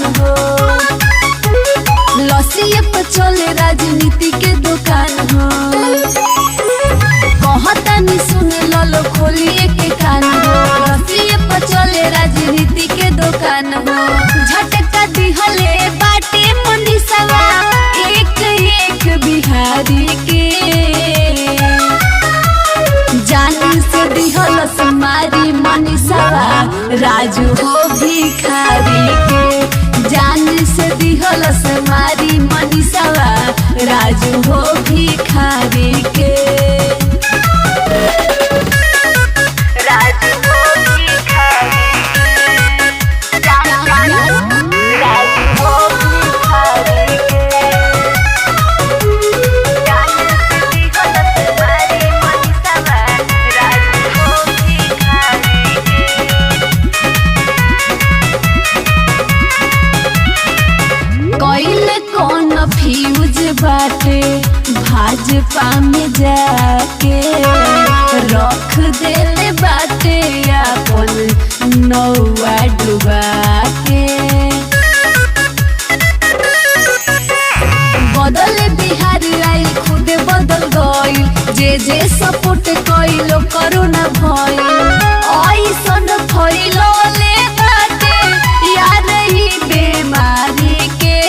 मान हो। लसिए पे चले राजनीति के दुकान हो। कहतानी सुन लो खोलिए के कान हो। लसिए पे चले राजनीति के दुकान हो। झटका दिहले बाटे मनीषवा एक एक बिहारी के। जान से दिहल समारी मनीषवा राजू हो भिखारी के। जान से दिहल समारी मनीषवा राजू हो भिखारी के। राजू हो भिखारी के। राजू हो भिखारी के। जान से दिहल समारी मनीषवा राजू हो भिखारी के। कोइल कौन फ्यूज बाटे भाजपा में जाके। रख देले बाटे अपन नौआ डुबा के। बदल बिहार आई खुद बदल गइल। जे सपोर्ट कइलो कोरोना भइल। ऐसन फैलले बाटे यार ही बीमारी के।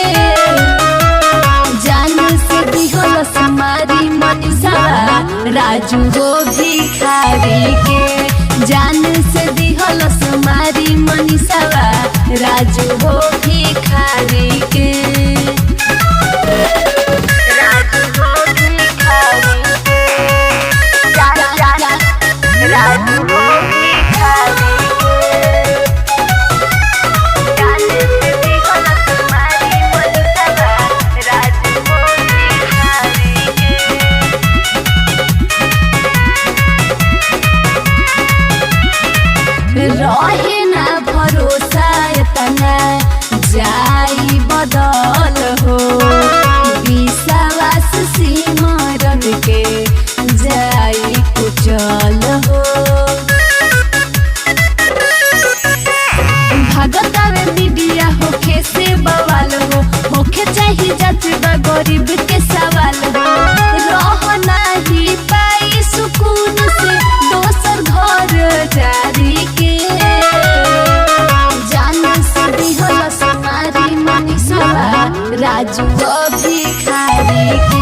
जान से दिहल समारी मनीषवा राजू हो भिखारी के। जान से दिहल समारी मनीषवा राजू हो भिखारी के। राजू हो भिखारी के। राजू हो भिखारी के। जान से दिहल समारी मनीषवा राजू हो भिखारी के। रहे ना भरोसा इतना जाई बदल हो। विश्वास सिमरन के जाई कुचल हो। भगता में मीडिया होखे से बवाल हो। होखे चाहिए जात बा गरीब के सवाल हो। रह नाही पाई सुकून से दोसर घर जारी के। जान से दिहल समारी मनीषवा राजू हो भिखारी के।